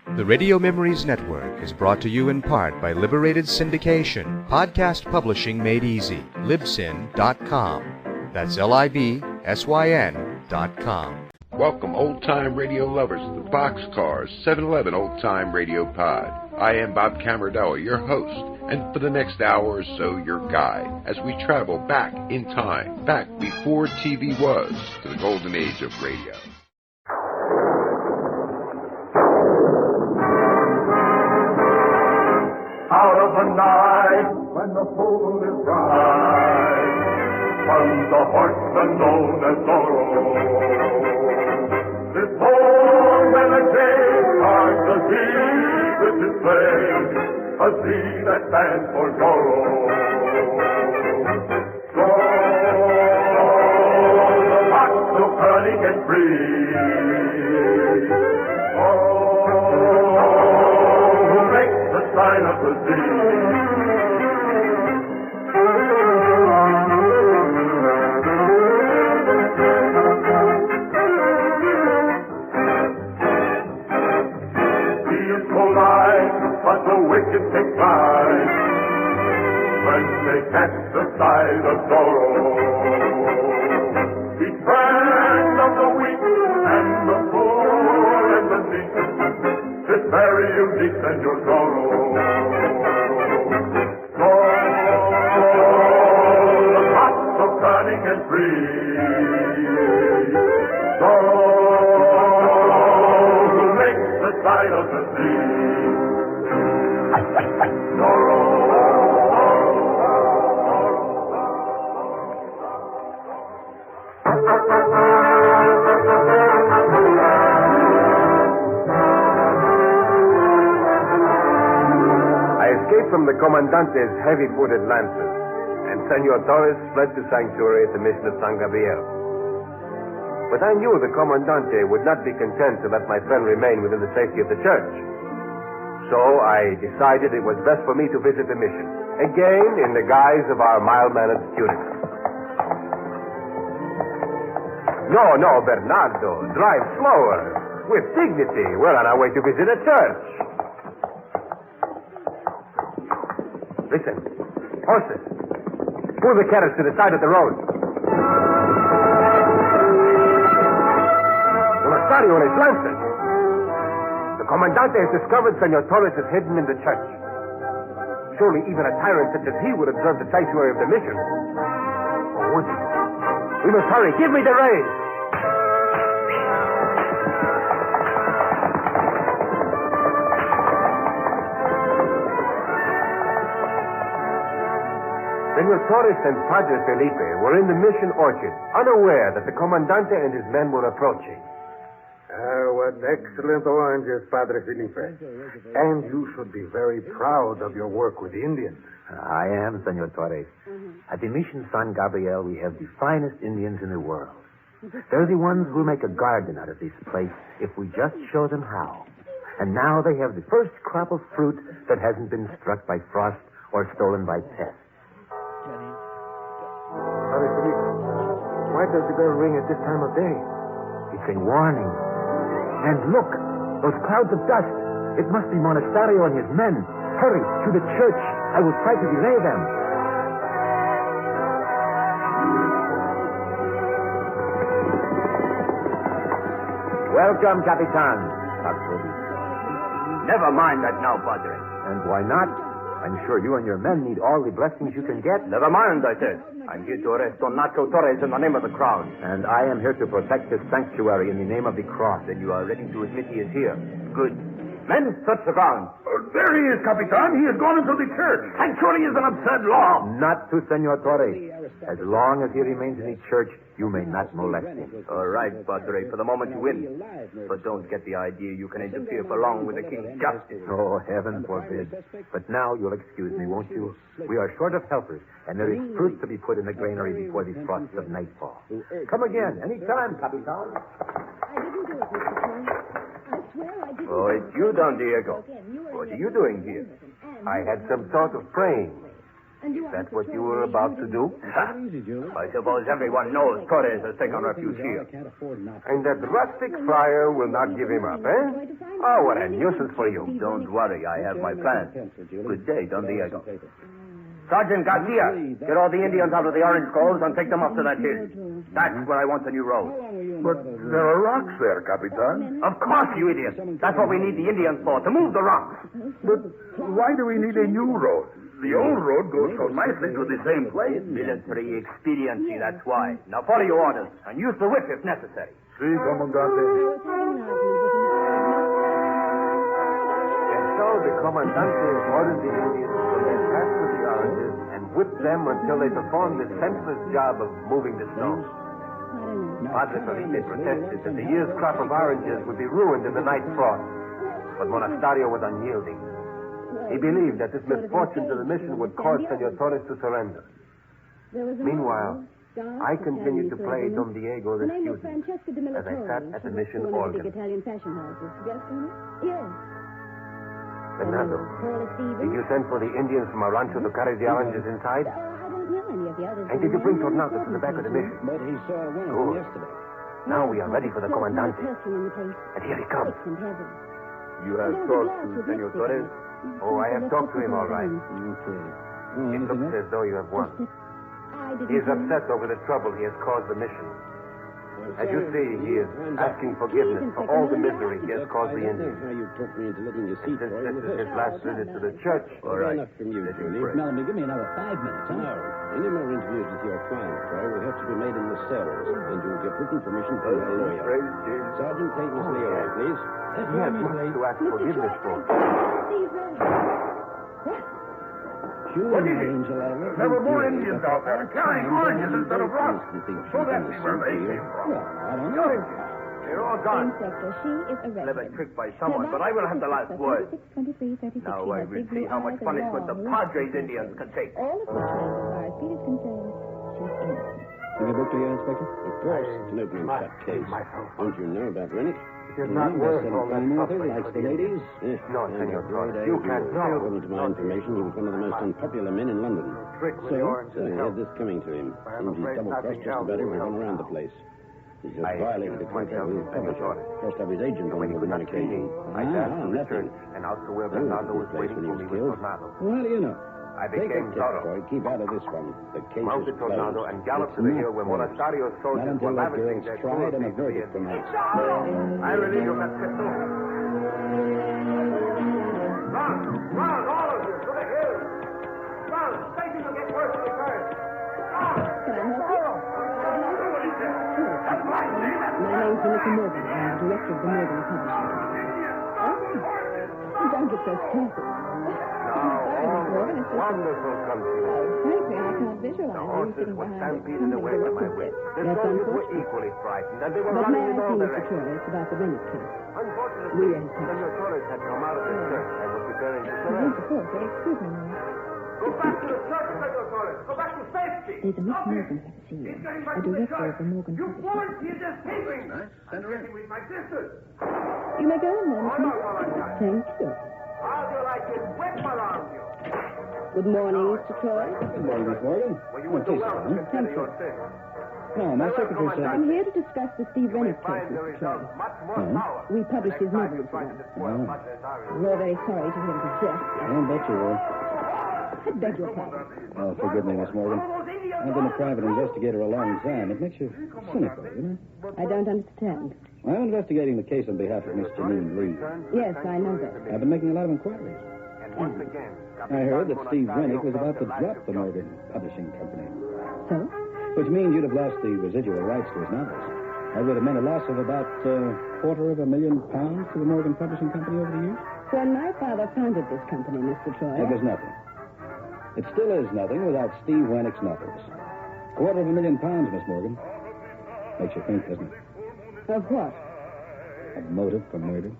The Radio Memories Network is brought to you in part by Liberated Syndication, podcast publishing made easy, libsyn.com. That's libsyn.com. Welcome, old-time radio lovers to the Boxcars 7-Eleven Old-Time Radio Pod. I am Bob Camarillo, your host, and for the next hour or so, your guide, as we travel back in time, back before TV was, to the golden age of radio. Out of the night, when the moon is bright, comes the horseman known as Zorro. This morn when the gate starts to beat with his sleigh, a Z that stands for Zorro. Zorro, the lot so cunning and free. Sign of the sea. He is polite, but the wicked take pride when they catch the sight of Zorro. He friend of the weak and the poor and the meek. It's very unique, Senor Zorro. Zorro, the thoughts so cunning and free. Zorro, who makes the sight of the sea. Zorro. From the Comandante's heavy-footed lances, and Senor Torres fled to sanctuary at the mission of San Gabriel. But I knew the Comandante would not be content to let my friend remain within the safety of the church. So I decided it was best for me to visit the mission, again in the guise of our mild-mannered student. No, Bernardo, drive slower. With dignity. We're on our way to visit a church. Listen. Horses. Pull the carriage to the side of the road. Rosario and his lancers. The Comandante has discovered Senor Torres is hidden in the church. Surely even a tyrant such as he would observe the sanctuary of the mission. Or would he? We must hurry. Give me the reins. Senor Torres and Padre Felipe were in the mission orchard, unaware that the Comandante and his men were approaching. What excellent oranges, Padre Felipe. And you should be very proud of your work with the Indians. I am, Senor Torres. At the Mission San Gabriel, we have the finest Indians in the world. They're the ones who'll make a garden out of this place if we just show them how. And now they have the first crop of fruit that hasn't been struck by frost or stolen by pests. Padre Felipe, why does the bell ring at this time of day? It's a warning. And look, those clouds of dust. It must be Monasterio and his men. Hurry, to the church. I will try to delay them. Welcome, Capitan. Never mind that now, Padre. And why not? I'm sure you and your men need all the blessings you can get. Never mind, I said. I'm here to arrest Don Nacho Torres in the name of the crown. And I am here to protect this sanctuary in the name of the cross. Then you are ready to admit he is here. Good. Men, search the ground. There he is, Capitan. He has gone into the church. Sanctuary is an absurd law. Not to Senor Torres. As long as he remains in the church, you may not molest him. All right, Padre. For the moment you win. But don't get the idea you can interfere for long with the king's justice. Oh, heaven forbid. But now you'll excuse me, won't you? We are short of helpers, and there is fruit to be put in the granary before the frosts of nightfall. Come again, any time, Capitan. I didn't do it, Mr. King. I swear I didn't. Oh, it's you, Don Diego. What are you doing here? I had some thought of praying. And Is that what you were about to do? I suppose everyone knows Torres has taken refuge here. And that rustic friar will not give him up, eh? Oh, what a nuisance for you. Don't worry, I have my plan. Good day, Don Diego. Sergeant Garcia, get all the Indians out of the orange groves and take them up to that hill. That's where I want the new road. But there are rocks there, Capitan. Of course, you idiot. That's what we need the Indians for, to move the rocks. But why do we need a new road? The old road goes so nicely to the same place. Military expediency, that's why. Now follow your orders and use the whip if necessary. Si, Comandante. And so the Comandante ordered the Indians to get past with the oranges and whip them until they performed the senseless job of moving the stones. Padre Felipe protested that the year's crop of oranges would be ruined in the night frost, but Monasterio was unyielding. He believed that this misfortune to the mission would cause Senor Torres to surrender. Meanwhile, I continued to play Don Diego the student as I sat at the mission organ. Fernando, did you send for the Indians from our rancho to carry the oranges inside? And did you bring Tornado to the back of the mission? But he saw one of them yesterday. Now we are ready for the Comandante. And here he comes. You have talked to Senor Torres? Oh, I have talked to him all right. Okay. It looks as though you have won. He is upset over the trouble he has caused the mission. As you see, he is asking forgiveness for all the misery he has caused the Indians. How you talked me into letting you see, Since Troy, this is his last visit to the church. All right. Enough from you, Julie. Melanie, give me another 5 minutes, huh? No. Any more interviews with your client, Troy, will have to be made in the cells, and you'll get written permission from your lawyer. Sergeant Clayton's Leroy, please. He has much to ask forgiveness for. What is it? There were more Indians out there carrying oranges instead of rocks. So that's where they came from. Well, I don't know. They're all gone. Inspector, she is Clever arrested. trick by someone, but I will have the last word. Now I will see how much punishment the Padres Indians can take. All of which means, as far as Pete is concerned, she's innocent. Have you booked her yet, Inspector? Of course. It's an opening shut case. Don't you know about Rennick? It is not worth all that Author suffering likes for the the ladies. No, Senor Torres, you can't tell. According to my information, he was one of the most unpopular men in London. Trick with the oranges. So he had this coming to him. Seems he's double-crossed just about everyone around the place. He's just violated the contract with his publisher. Crossed up his agent on more than one occasion. I asked to Nothing. return and out to where Bernardo was waiting for me with Tornado. Well, you know. I Take became a tip, Zorro. Troy. Keep out of this one. The case Mounted is Tornado closed. and galloped to It's the not hill where closed. Monastario's Not soldiers until were that lavishing girl's their tried and a cruelty to the verdict Indians. pronounced. I relieve you, Castillo. Run, all of you, to the hill. Run, Satan will get worse than the curse. Run. Can I help you? That's right, see that? My name's Melissa Morgan. I'm the director of the Morgan Publishing Company. Oh, don't get so careful. Wonderful country. Frankly, I can't visualize The you horses sitting were behind stampeded away from my whip. The That's soldiers were unfortunate. equally frightened, and they were But may running I in all see, Mr. directions. Torres, about the Rennick case? Unfortunately, We ain't touched. Senor Torres had come out of the church and was preparing to Yes, surrender. of course, but excuse me now. Go back to the church, Senor Torres. Go back to safety. There's a Miss Morgan here to see you. A director of the Morgan You Publishing woman, Company. he is escaping. I'm getting with my sisters. You may go in there, Miss Oh, no, Morgan. no, no. Thank you. How do you like this whip around you? Good morning, Mr. Troy. Good morning, Miss Morgan. Well, you were too well to consider your sins. No, my secretary said... I'm here to discuss the Steve You will Rennick case, find the Mr. Troy. result much more Hmm? power. We published his Next time novels you try to together. despoil Oh. Padre Dario. We're very sorry to hear of his death. I'll bet you will. I beg your pardon. Oh, forgive me, Miss Morgan. I've been a private investigator a long time. It makes you cynical, you know? I don't understand. I'm investigating the case on behalf of Miss Janine Lee. Yes, I know that. I've been making a lot of inquiries. And once again, I heard that Steve Rennick was about to drop the Morgan Publishing Company, So? which means you'd have lost the residual rights to his novels. That would have meant a loss of about £250,000 to the Morgan Publishing Company over the years. When my father founded this company, Mr. Troy... It was nothing. It still is nothing without Steve Rennick's novels. £250,000, Miss Morgan. Makes you think, doesn't it? Of what? Of motive for murder.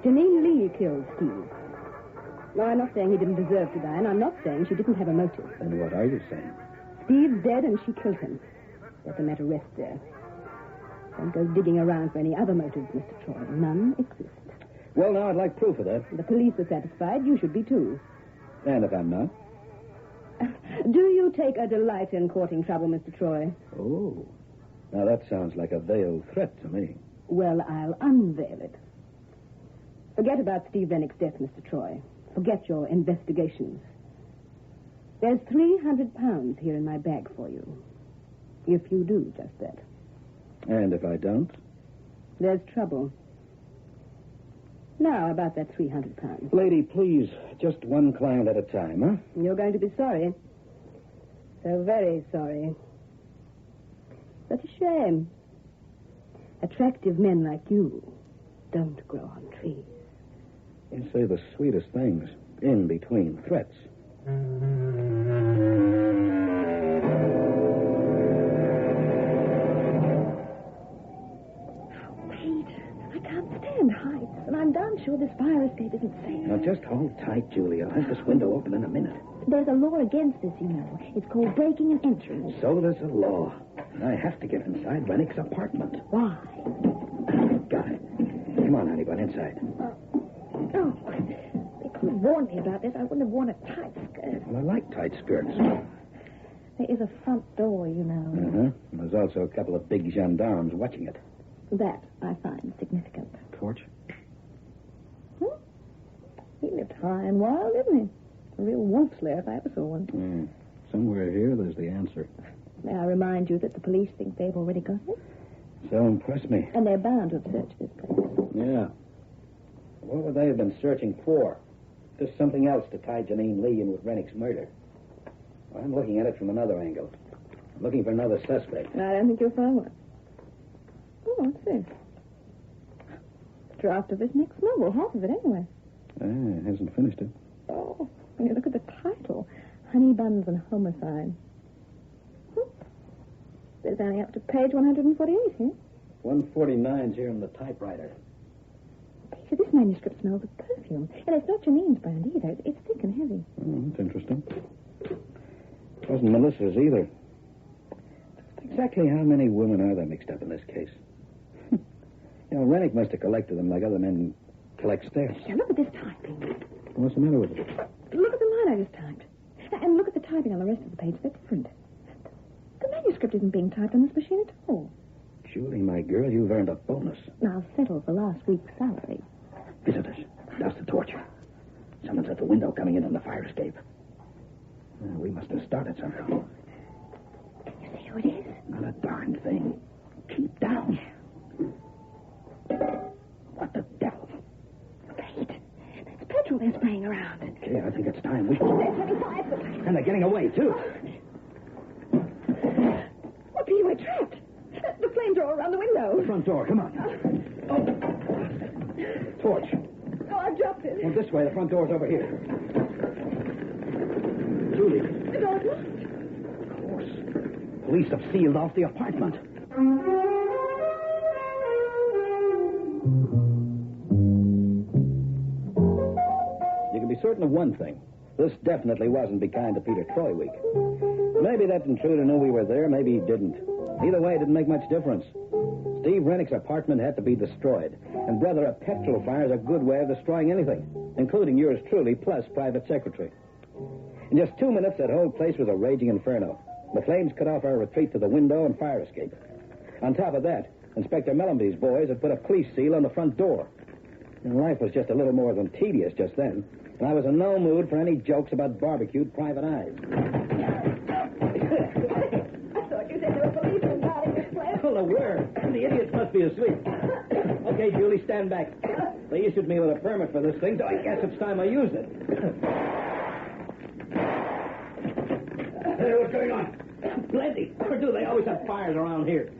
Janine Lee killed Steve. No, I'm not saying he didn't deserve to die, and I'm not saying she didn't have a motive. And what are you saying? Steve's dead, and she killed him. Let the matter rest there. Don't go digging around for any other motives, Mr. Troy. None exist. Well, now, I'd like proof of that. The police are satisfied. You should be, too. And if I'm not? Do you take a delight in courting trouble, Mr. Troy? Oh. Now, that sounds like a veiled threat to me. Well, I'll unveil it. Forget about Steve Rennick's death, Mr. Troy. Forget your investigations. There's £300 here in my bag for you. If you do just that. And if I don't? There's trouble. Now, about that £300. Lady, please, just one client at a time, huh? You're going to be sorry. So very sorry. Such a shame. Attractive men like you don't grow on trees. You say the sweetest things in between threats. Heights, and I'm darn sure this fire escape isn't safe. Now, just hold tight, Julie. I'll have this window open in a minute. There's a law against this, you know. It's called breaking and entering. So there's a law. And I have to get inside Rennick's apartment. Why? Got it. Come on, honey, run inside. Oh, they could have warned me about this. I wouldn't have worn a tight skirt. Well, I like tight skirts. There is a front door, you know. Uh-huh. There's also a couple of big gendarmes watching it. That I find significant. Torch? He lived high and wild, didn't he? A real wolf slayer, if I ever saw one. Somewhere here, there's the answer. May I remind you that the police think they've already got it? So impress me. And they're bound to have searched this place. Yeah. What would they have been searching for? Just something else to tie Janine Lee in with Rennick's murder. Well, I'm looking at it from another angle. I'm looking for another suspect. I don't think you'll find one. Oh, what's this? Draft of his next novel, half of it anyway. Hasn't finished it. Oh, when you look at the title, Honey Buns and Homicide. There's only up to page 148 here. 149's here in the typewriter. Peter, this manuscript smells of perfume. And it's not Janine's brand either. It's thick and heavy. That's interesting. It wasn't Melissa's either. Exactly how many women are there mixed up in this case? You know, Rennick must have collected them like other men collect stamps. Yeah, look at this typing. What's the matter with it? Look at the line I just typed. And look at the typing on the rest of the page. They're different. The manuscript isn't being typed on this machine at all. Julie, my girl, you've earned a bonus. I'll settle for last week's salary. Visitors. Douse the torch. Someone's at the window coming in on the fire escape. We must have started somehow. Can you see who it is? Not a darn thing. Keep down. What the devil? Wait. It's petrol they're spraying around. Okay, I think it's time. They're turning fire. And they're getting away, too. Oh, Peter, we're trapped. The flames are all around the window. The front door, come on. Oh. Torch. Oh, I've dropped it. Well, this way, the front door's over here. Julie. The door's locked. Of course. Police have sealed off the apartment. You can be certain of one thing. This definitely wasn't Be Kind to Peter Troy week. Maybe that intruder knew we were there, maybe he didn't. Either way, it didn't make much difference. Steve Rennick's apartment had to be destroyed. And, brother, a petrol fire is a good way of destroying anything, including yours truly, plus private secretary. In just 2 minutes, that whole place was a raging inferno. The flames cut off our retreat to the window and fire escape. On top of that, Inspector Mellenby's boys had put a police seal on the front door. And life was just a little more than tedious just then. And I was in no mood for any jokes about barbecued private eyes. I thought you said there were policemen guarding this place. Well, there were. The idiots must be asleep. Okay, Julie, stand back. They issued me with a permit for this thing, so I guess it's time I used it. Hey, what's going on? Plenty. Or do they always have fires around here?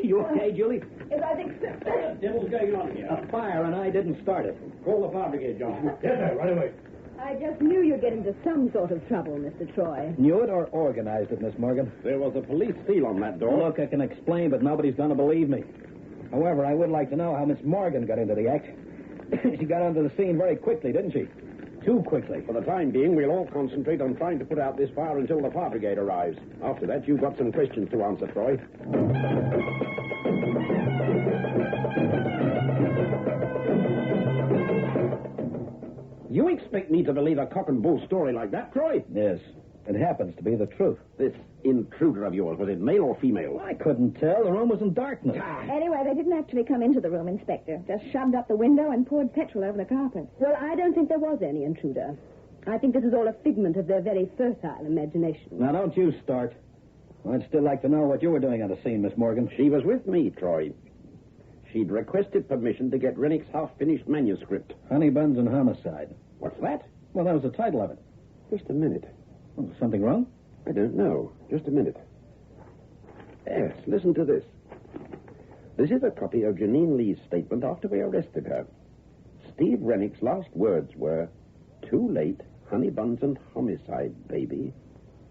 You okay, Julie? Yes, I think so. What the devil's going on here? A fire, and I didn't start it. Call the fire brigade, Johnson. Yes, sir, right away. I just knew you'd get into some sort of trouble, Mr. Troy. Knew it or organized it, Miss Morgan? There was a police seal on that door. Look, I can explain, but nobody's going to believe me. However, I would like to know how Miss Morgan got into the act. She got onto the scene very quickly, didn't she? Too quickly. For the time being, we'll all concentrate on trying to put out this fire until the fire brigade arrives. After that, you've got some questions to answer, Troy. You expect me to believe a cock and bull story like that, Troy? Yes. It happens to be the truth. This intruder of yours, was it male or female? I couldn't tell. The room was in darkness. Anyway, they didn't actually come into the room, Inspector. Just shoved up the window and poured petrol over the carpet. Well, I don't think there was any intruder. I think this is all a figment of their very fertile imagination. Now, don't you start. I'd still like to know what you were doing on the scene, Miss Morgan. She was with me, Troy. She'd requested permission to get Rennick's half-finished manuscript. Honey Buns and Homicide. What's that? Well, that was the title of it. Just a minute. Oh, something wrong? I don't know. Just a minute. Yes, listen to this. This is a copy of Janine Lee's statement after we arrested her. Steve Rennick's last words were, "Too late, honey buns and homicide, baby.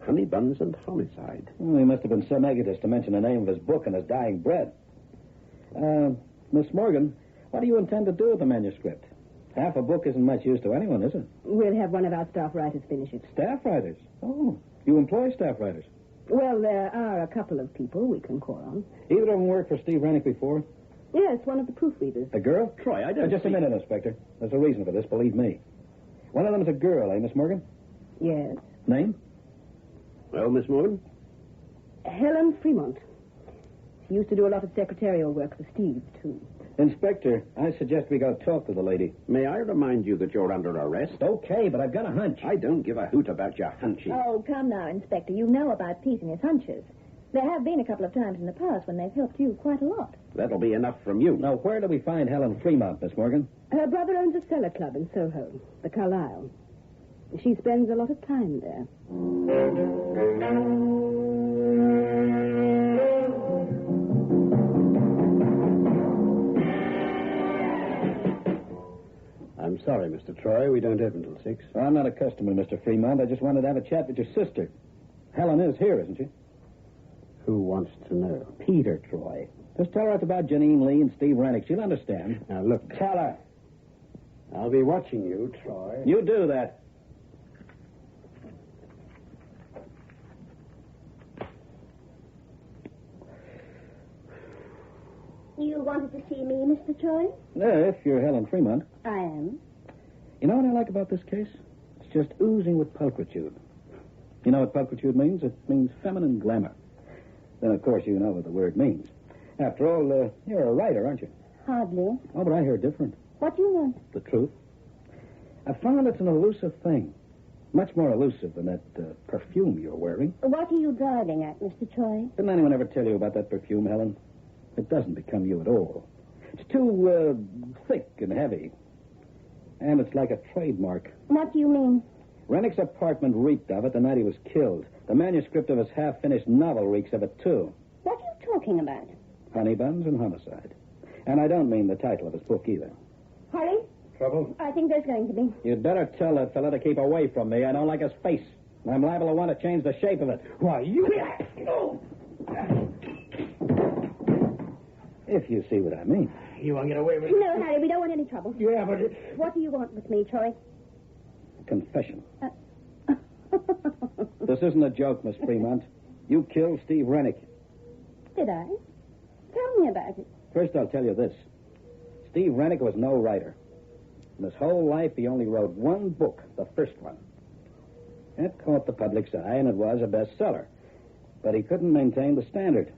Honey buns and homicide." Well, he must have been some egotist to mention the name of his book and his dying breath. Miss Morgan, what do you intend to do with the manuscript? Half a book isn't much use to anyone, is it? We'll have one of our staff writers finish it. Staff writers? Oh, you employ staff writers? Well, there are a couple of people we can call on. Either of them worked for Steve Rennick before? Yes, one of the proofreaders. A girl? Troy, I don't Just a minute, Inspector. There's a reason for this, believe me. One of them's a girl, eh, Miss Morgan? Yes. Name? Well, Miss Morgan? Helen Fremont. She used to do a lot of secretarial work for Steve, too. Inspector, I suggest we go talk to the lady. May I remind you that you're under arrest? Okay, but I've got a hunch. I don't give a hoot about your hunches. Oh, come now, Inspector. You know about Pete and his hunches. There have been a couple of times in the past when they've helped you quite a lot. That'll be enough from you. Now, where do we find Helen Fremont, Miss Morgan? Her brother owns a cellar club in Soho, the Carlisle. She spends a lot of time there. I'm sorry, Mr. Troy. We don't open till 6. I'm not a customer, Mr. Fremont. I just wanted to have a chat with your sister. Helen is here, isn't she? Who wants to know? Peter Troy. Just tell her it's about Janine Lee and Steve Rennick. She'll understand. Now, look. Tell her. I'll be watching you, Troy. You do that. You wanted to see me, Mr. Troy? If you're Helen Fremont. I am. You know what I like about this case? It's just oozing with pulchritude. You know what pulchritude means? It means feminine glamour. Then, of course, you know what the word means. After all, you're a writer, aren't you? Hardly. Oh, but I hear different. What do you want? The truth. I found it's an elusive thing. Much more elusive than that perfume you're wearing. What are you driving at, Mr. Troy? Didn't anyone ever tell you about that perfume, Helen? It doesn't become you at all. It's too, thick and heavy. And it's like a trademark. What do you mean? Rennick's apartment reeked of it the night he was killed. The manuscript of his half-finished novel reeks of it, too. What are you talking about? Honey Buns and Homicide. And I don't mean the title of his book, either. Hurry? Trouble? I think there's going to be. You'd better tell that fella to keep away from me. I don't like his face. I'm liable to want to change the shape of it. Why, you... If you see what I mean. You want to get away with it? No, Harry, we don't want any trouble. Yeah, but... What do you want with me, Troy? Confession. This isn't a joke, Miss Fremont. You killed Steve Rennick. Did I? Tell me about it. First, I'll tell you this. Steve Rennick was no writer. In his whole life, he only wrote one book, the first one. It caught the public's eye, and it was a bestseller. But he couldn't maintain the standard.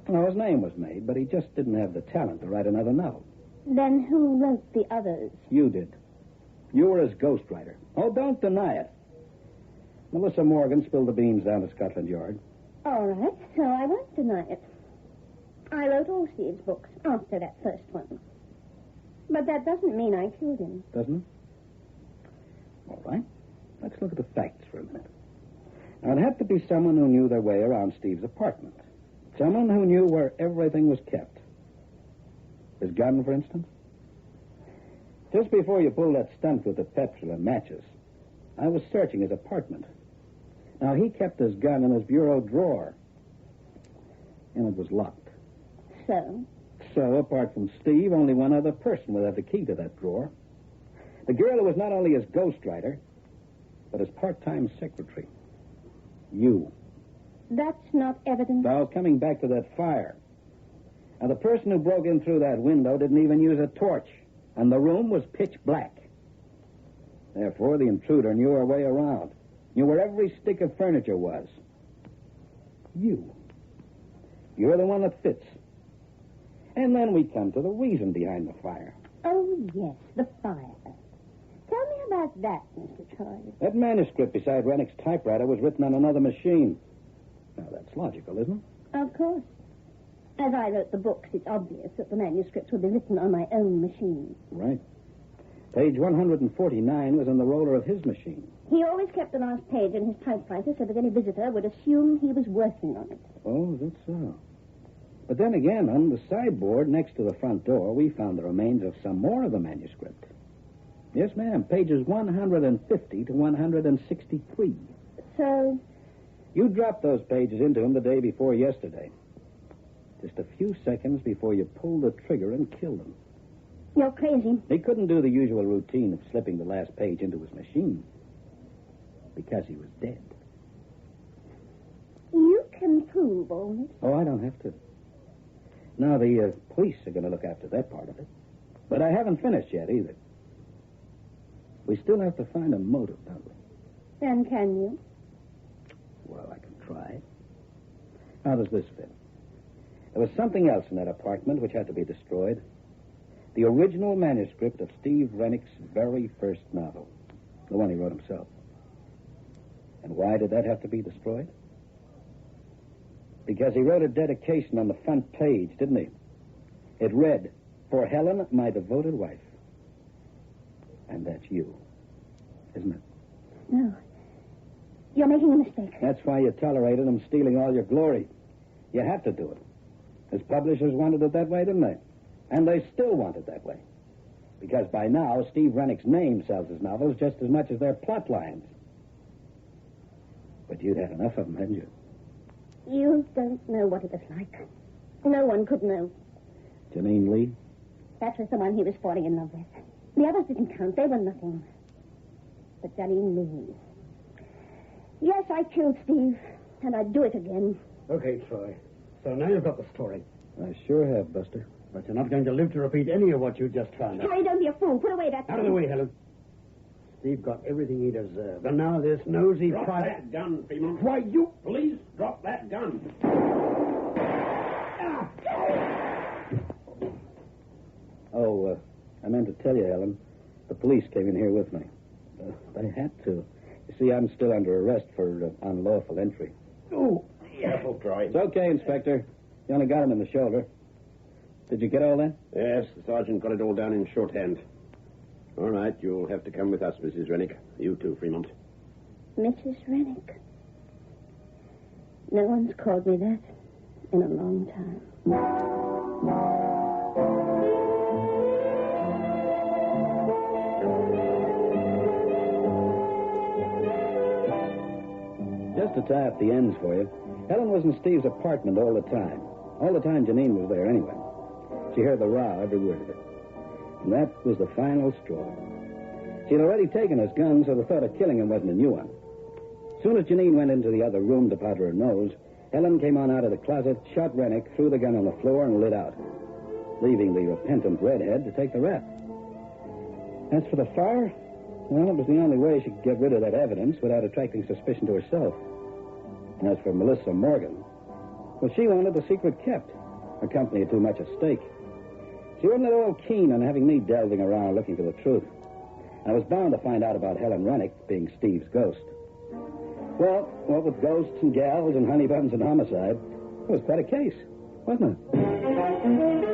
Well, his name was made, but he just didn't have the talent to write another novel. Then who wrote the others? You did. You were his ghostwriter. Oh, don't deny it. Melissa Morgan spilled the beans down at Scotland Yard. All right, so I won't deny it. I wrote all Steve's books after that first one. But that doesn't mean I killed him. Doesn't it? All right. Let's look at the facts for a minute. Now, it had to be someone who knew their way around Steve's apartment. Someone who knew where everything was kept. His gun, for instance. Just before you pulled that stunt with the petrol and matches, I was searching his apartment. Now, he kept his gun in his bureau drawer. And it was locked. So? So, apart from Steve, only one other person would have the key to that drawer. The girl who was not only his ghostwriter, but his part-time secretary. You. That's not evidence. Now, coming back to that fire. Now, the person who broke in through that window didn't even use a torch, and the room was pitch black. Therefore, the intruder knew her way around. Knew where every stick of furniture was. You're the one that fits. And then we come to the reason behind the fire. Oh, yes, the fire. Tell me about that, Mr. Troy. That manuscript beside Rennick's typewriter was written on another machine. Now, that's logical, isn't it? Of course. As I wrote the books, it's obvious that the manuscripts would be written on my own machine. Right. Page 149 was in the roller of his machine. He always kept the last page in his typewriter so that any visitor would assume he was working on it. Oh, that's so. But then again, on the sideboard next to the front door, we found the remains of some more of the manuscript. Yes, ma'am. Pages 150 to 163. So? You dropped those pages into him the day before yesterday. Just a few seconds before you pulled the trigger and killed him. You're crazy. He couldn't do the usual routine of slipping the last page into his machine. Because he was dead. You can prove all this. Oh, I don't have to. Now, the police are going to look after that part of it. But I haven't finished yet, either. We still have to find a motive, don't we? Then can you? Well, I can try. How does this fit? There was something else in that apartment which had to be destroyed. The original manuscript of Steve Rennick's very first novel. The one he wrote himself. And why did that have to be destroyed? Because he wrote a dedication on the front page, didn't he? It read, "For Helen, my devoted wife." And that's you, isn't it? No. You're making a mistake. That's why you tolerated him stealing all your glory. You had to do it. His publishers wanted it that way, didn't they? And they still want it that way. Because by now, Steve Rennick's name sells his novels just as much as their plot lines. But you'd had enough of them, hadn't you? You don't know what it was like. No one could know. Janine Lee? That was the one he was falling in love with. The others didn't count. They were nothing. But Janine Lee. Yes, I killed Steve, and I'd do it again. Okay, Troy. So now you've got the story. I sure have, Buster. But you're not going to live to repeat any of what you just found out. Troy, don't be a fool. Put away that Out of the way, Helen. Steve got everything he deserved. And now this nosy Drop private... that gun, Fremont. Why, you... Please, drop that gun. Oh, I meant to tell you, Ellen. The police came in here with me. They had to. You see, I'm still under arrest for unlawful entry. Oh, Careful, Troy. It's okay, Inspector. You only got him in the shoulder. Did you get all that? Yes, the sergeant got it all down in shorthand. All right, you'll have to come with us, Mrs. Rennick. You too, Fremont. Mrs. Rennick. No one's called me that in a long time. Just to tie up the ends for you, Helen was in Steve's apartment all the time. All the time Janine was there anyway. She heard the row, every word of it. And that was the final straw. She'd already taken his gun, so the thought of killing him wasn't a new one. As soon as Janine went into the other room to powder her nose, Helen came on out of the closet, shot Rennick, threw the gun on the floor, and lit out, leaving the repentant redhead to take the rap. As for the fire, well, it was the only way she could get rid of that evidence without attracting suspicion to herself. And as for Melissa Morgan, well, she wanted the secret kept. Her company had too much at stake. She wasn't at all keen on having me delving around looking for the truth. I was bound to find out about Helen Rennick being Steve's ghost. Well, what with ghosts and gals and honey buns and homicide, it was quite a case, wasn't it?